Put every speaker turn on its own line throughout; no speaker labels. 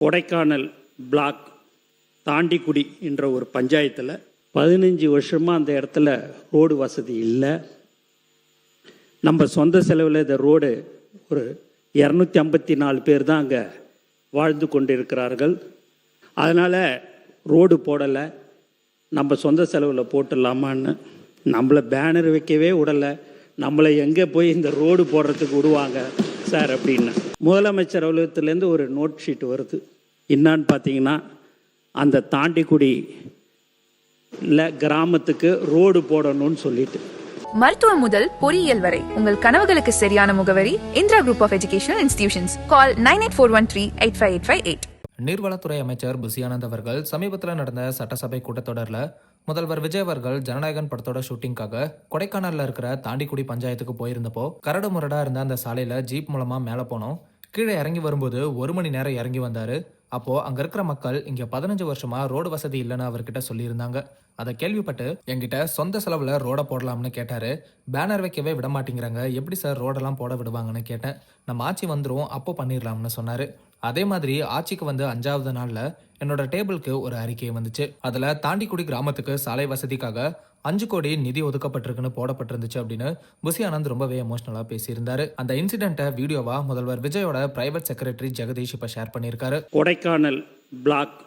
Kodaikanal black Thandikudi என்ற ஒரு பஞ்சாயத்தில் 15 வருஷமாக அந்த இடத்துல ரோடு வசதி இல்லை. நம்ம சொந்த செலவில் இந்த ரோடு ஒரு 254 பேர் தான் அங்கே வாழ்ந்து கொண்டிருக்கிறார்கள். அதனால் ரோடு போடலை, நம்ம சொந்த செலவில் போட்டுடலாமான்னு நம்மளை பேனர் வைக்கவே விடலை. நம்மளை எங்கே போய் இந்த ரோடு போடுறதுக்கு விடுவாங்க சார் அப்படின்னு முதலமைச்சர் அலுவலகத்துலேருந்து ஒரு நோட் ஷீட் வருது. என்னான்னு பார்த்தீங்கன்னா, அந்த தாண்டிக்குடி கிராமத்துக்கு ரோடு போடணும்னு சொல்லிட்டு.
மருத்துவம் முதல் பொறியியல் வரை உங்கள் கனவுகளுக்கு சரியான முகவரி Indira group of educational institutions. Call 9841385858.
நீர்வளத்துறை அமைச்சர் புசி ஆனந்த் அவர்கள் சமீபத்தில் நடந்த சட்டசபை கூட்டத்தொடரில் முதல்வர் விஜய் அவர்கள் ஜனநாயகன் படத்தோட ஷூட்டிங்காக கொடைக்கானல்ல இருக்கிற தாண்டிக்குடி பஞ்சாயத்துக்கு போயிருந்தப்போ கரடு முரடா இருந்த அந்த சாலையில ஜீப் மூலமா மேலே போனோம். கீழே இறங்கி வரும்போது 1 மணி நேரம் இறங்கி வந்தாரு. அப்போ அங்க இருக்கிற மக்கள் இங்க 15 வருஷமா ரோடு வசதி இல்லைன்னு அவர்கிட்ட சொல்லியிருந்தாங்க. அதை கேள்விப்பட்டு என்கிட்ட சொந்த செலவுல ரோட போடலாம்னு கேட்டாரு. பேனர் வைக்கவே விட மாட்டேங்கிறாங்க, எப்படி சார் ரோடெல்லாம் போட விடுவாங்கன்னு கேட்டேன். நம்ம ஆட்சி வந்துரும், அப்போ பண்ணிடலாம்னு சொன்னாரு. அதே மாதிரி ஆட்சிக்கு வந்து 5வது நாள்ல என்னோட டேபிளுக்கு ஒரு அறிக்கை வந்துச்சு. அதுல தாண்டிக்குடி கிராமத்துக்கு சாலை வசதிக்காக 5 கோடி நிதி ஒதுக்கப்பட்டிருக்குன்னு போடப்பட்டிருந்துச்சு அப்படின்னு புசி ஆனந்த் ரொம்பவே எமோஷனலா பேசியிருந்தாரு. அந்த இன்சிடென்ட்டை வீடியோவா முதல்வர் விஜயோட பிரைவேட் செக்ரட்டரி ஜெகதீஷ் இப்ப ஷேர் பண்ணியிருக்காரு.
கொடைக்கானல் பிளாக்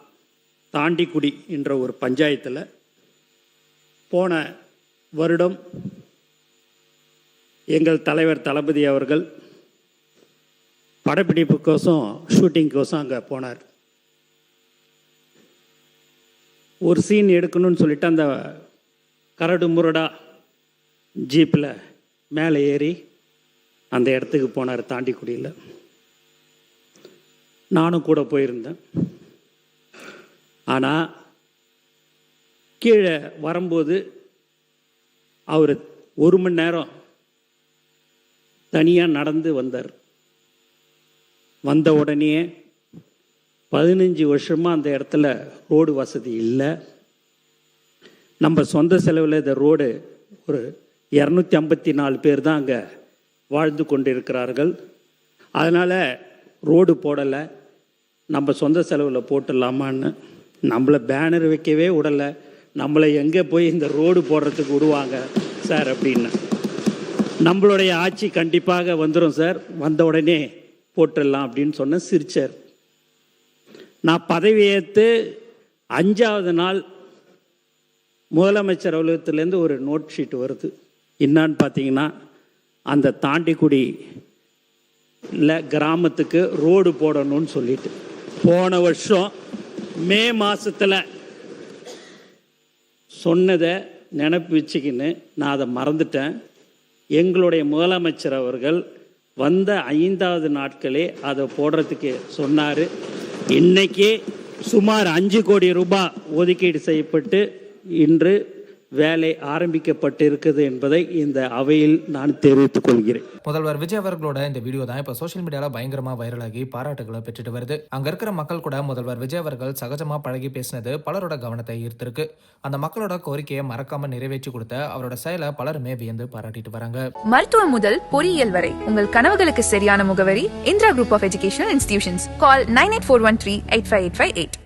தாண்டிக்குடி என்ற ஒரு பஞ்சாயத்தில் போன வருடம் எங்கள் தலைவர் தளபதி அவர்கள் படப்பிடிப்புக்கோசம் ஷூட்டிங்கோசம் அங்கே போனார். ஒரு சீன் எடுக்கணும்னு சொல்லிட்டு அந்த கரடு முரடா ஜீப்பில் மேலே ஏறி அந்த இடத்துக்கு போனார். தாண்டிக்குடியில் நானும் கூட போயிருந்தேன். ஆனால் கீழே வரும்போது அவர் 1 மணி நேரம் தனியாக நடந்து வந்தார். வந்த உடனே 15 வருஷமாக அந்த இடத்துல ரோடு வசதி இல்லை. நம்ம சொந்த செலவில் இந்த ரோடு ஒரு 254 பேர் தான் அங்கே வாழ்ந்து கொண்டிருக்கிறார்கள். அதனால் ரோடு போடலை, நம்ம சொந்த செலவில் போட்டுடலாமான்னு நம்மளை பேனர் வைக்கவே விடலை. நம்மளை எங்கே போய் இந்த ரோடு போடுறதுக்கு விடுவாங்க சார் அப்படின்னு. நம்மளுடைய ஆட்சி கண்டிப்பாக வந்துடும் சார், வந்த உடனே போட்டுடலாம் அப்படின்னு சொன்ன சிரிச்சார். நான் பதவியேற்று 5வது நாள் முதலமைச்சர் அலுவலகத்துலேருந்து ஒரு நோட் ஷீட் வருது. என்னான்னு பார்த்தீங்கன்னா, அந்த தாண்டிக்குடி கிராமத்துக்கு ரோடு போடணும்னு சொல்லிட்டு போன வருஷம் மே மாதத்தில் சொன்னதை நினப்பு வச்சுக்கின்னு நான் அதை மறந்துட்டேன். எங்களுடைய முதலமைச்சர் அவர்கள் வந்த 5வது நாட்களே அதை போடுறதுக்கு சொன்னார். இன்றைக்கி சுமார் 5 கோடி ரூபாய் ஒதுக்கீடு செய்யப்பட்டு இன்று வேலை ஆரம்பிக்கப்பட்டிருக்குது என்பதை இந்த அவையில் நான் தெரிவித்துக் கொள்கிறேன்.
முதல்வர் விஜய் அவர்களோட இந்த வீடியோ தான் இப்ப சோசியல் மீடியால பயங்கரமா வைரலாகி பாராட்டுகளை பெற்றுட்டு வருது. அங்க இருக்கிற மக்கள் கூட முதல்வர் விஜய் அவர்கள் சகஜமா பழகி பேசினது பலரோட கவனத்தை ஈர்த்திருக்கு. அந்த மக்களோட கோரிக்கையை மறக்காம நிறைவேற்றி கொடுத்த அவரோட செயலை பலருமே வியந்து பாராட்டிட்டு வராங்க.
மருத்துவம் முதல் பொறியியல் வரை உங்கள் கனவுகளுக்கு சரியான முகவரி Indira group of educational institutions. Call 9841385858.